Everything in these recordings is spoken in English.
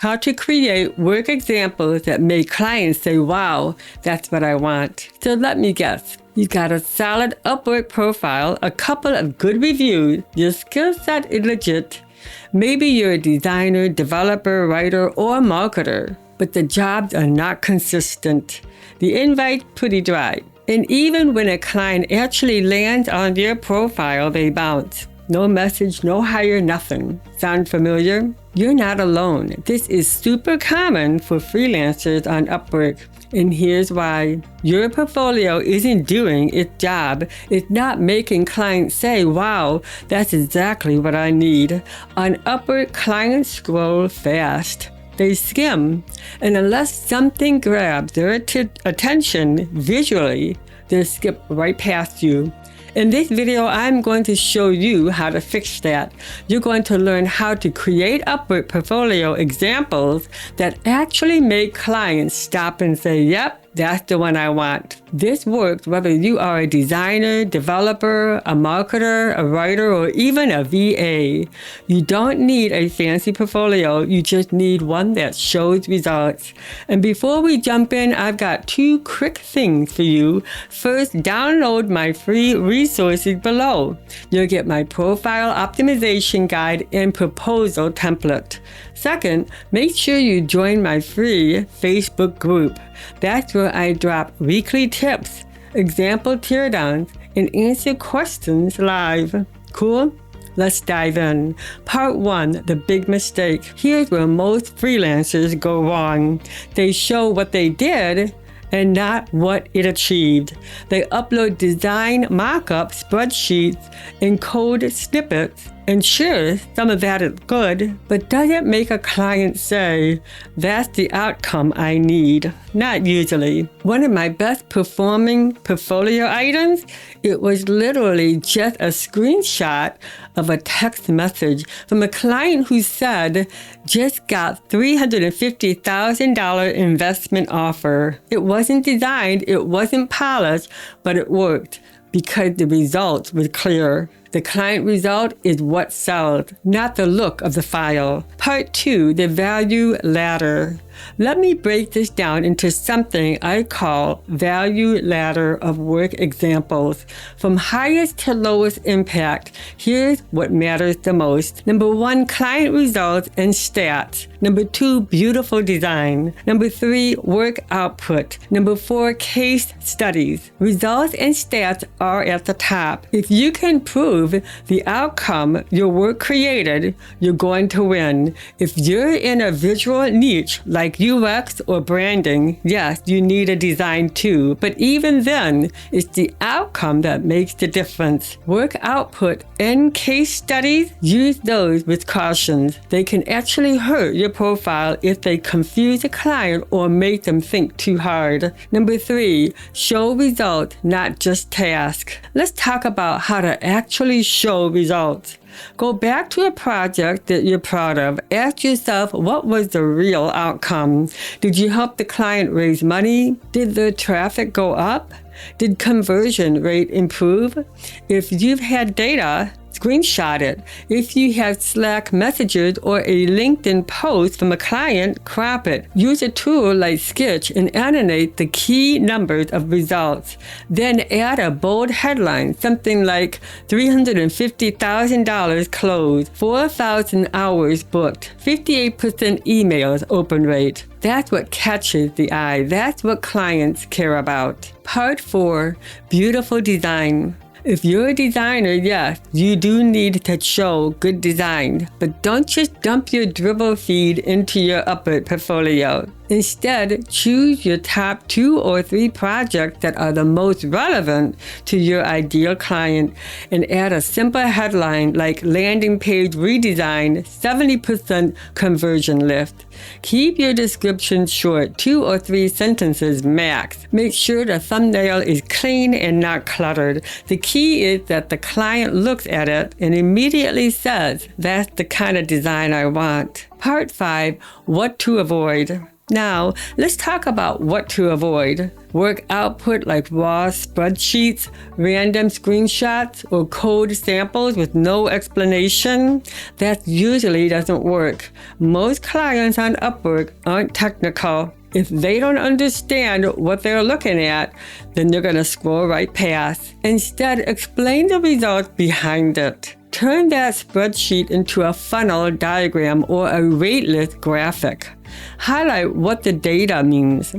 how to create work examples that make clients say, wow, that's what I want. So let me guess. You got a solid Upwork profile, a couple of good reviews, your skill set is legit. Maybe you're a designer, developer, writer, or marketer, but the jobs are not consistent. The invite's pretty dry. And even when a client actually lands on your profile, they bounce. No message, no hire, nothing. Sound familiar? You're not alone. This is super common for freelancers on Upwork. And here's why. Your portfolio isn't doing its job. It's not making clients say, wow, that's exactly what I need. On Upwork, clients scroll fast. They skim. And unless something grabs their attention visually, they'll skip right past you. In this video, I'm going to show you how to fix that. You're going to learn how to create Upwork portfolio examples that actually make clients stop and say, yep, that's the one I want. This works whether you are a designer, developer, a marketer, a writer, or even a VA. You don't need a fancy portfolio. You just need one that shows results. And before we jump in, I've got 2 quick things for you. First, download my free resources below. You'll get my profile optimization guide and proposal template. Second, make sure you join my free Facebook group. That's where I drop weekly tips, example teardowns, and answer questions live. Cool? Let's dive in. Part 1, the big mistake. Here's where most freelancers go wrong. They show what they did and not what it achieved. They upload design mock-ups, spreadsheets, and code snippets. And sure, some of that is good, but does it make a client say, that's the outcome I need? Not usually. One of my best performing portfolio items, it was literally just a screenshot of a text message from a client who said, just got $350,000 investment offer. It wasn't designed, it wasn't polished, but it worked because the results were clear. The client result is what sells, not the look of the file. Part 2, the value ladder. Let me break this down into something I call value ladder of work examples. From highest to lowest impact, here's what matters the most. Number 1, client results and stats. Number 2, beautiful design. Number 3, work output. Number 4, case studies. Results and stats are at the top. If you can prove the outcome your work created, you're going to win. If you're in a visual niche like UX or branding, yes, you need a design too, but even then, it's the outcome that makes the difference. Work output and case studies, use those with caution. They can actually hurt your profile if they confuse a client or make them think too hard. Number 3, show results, not just tasks. Let's talk about how to actually show results. Go back to a project that you're proud of. Ask yourself, what was the real outcome? Did you help the client raise money? Did the traffic go up? Did conversion rate improve? If you've had data, screenshot it. If you have Slack messages or a LinkedIn post from a client, crop it. Use a tool like Sketch and animate the key numbers of results. Then add a bold headline, something like $350,000 closed, 4,000 hours booked, 58% emails open rate. That's what catches the eye. That's what clients care about. Part 4, beautiful design. If you're a designer, yes, you do need to show good design, but don't just dump your dribble feed into your Upwork portfolio. Instead, choose your top 2 or 3 projects that are the most relevant to your ideal client and add a simple headline like landing page redesign, 70% conversion lift. Keep your description short, 2 or 3 sentences max. Make sure the thumbnail is clean and not cluttered. The key is that the client looks at it and immediately says, that's the kind of design I want. Part 5, what to avoid. Now, let's talk about what to avoid. Work output like raw spreadsheets, random screenshots, or code samples with no explanation. That usually doesn't work. Most clients on Upwork aren't technical. If they don't understand what they're looking at, then they're going to scroll right past. Instead, explain the results behind it. Turn that spreadsheet into a funnel diagram or a rate list graphic. Highlight what the data means.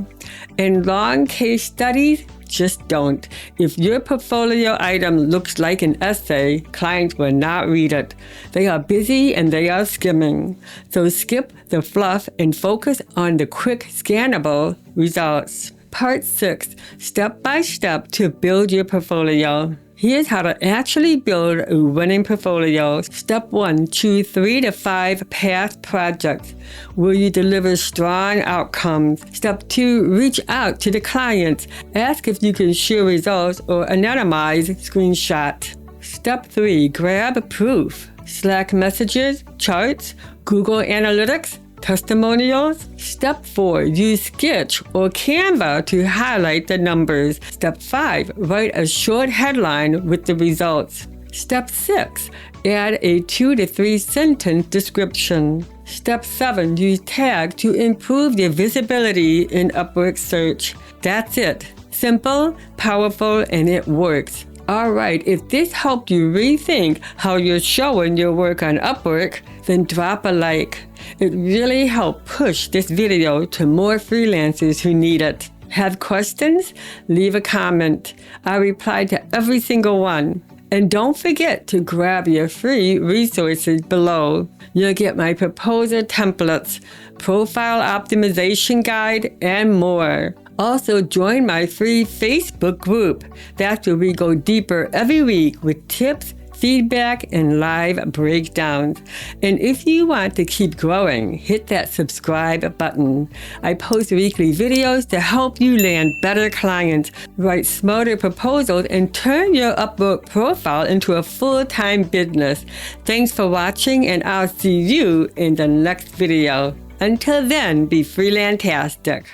In long case studies, just don't. If your portfolio item looks like an essay, clients will not read it. They are busy and they are skimming. So skip the fluff and focus on the quick, scannable results. Part 6, step by step to build your portfolio. Here's how to actually build a winning portfolio. Step 1, choose 3 to 5 past projects where you deliver strong outcomes. Step 2, reach out to the clients. Ask if you can share results or anonymize screenshots. Step 3, grab proof. Slack messages, charts, Google Analytics, testimonials. Step 4, use Sketch or Canva to highlight the numbers. Step 5, write a short headline with the results. Step 6, add a 2 to 3 sentence description. Step 7, use tags to improve your visibility in Upwork search. That's it. Simple, powerful, and it works. All right, if this helped you rethink how you're showing your work on Upwork, then drop a like. It really helped push this video to more freelancers who need it. Have questions? Leave a comment. I reply to every single one. And don't forget to grab your free resources below. You'll get my proposal templates, profile optimization guide, and more. Also, join my free Facebook group. That's where we go deeper every week with tips, feedback, and live breakdowns. And if you want to keep growing, hit that subscribe button. I post weekly videos to help you land better clients, write smarter proposals, and turn your Upwork profile into a full-time business. Thanks for watching, and I'll see you in the next video. Until then, be freelantastic.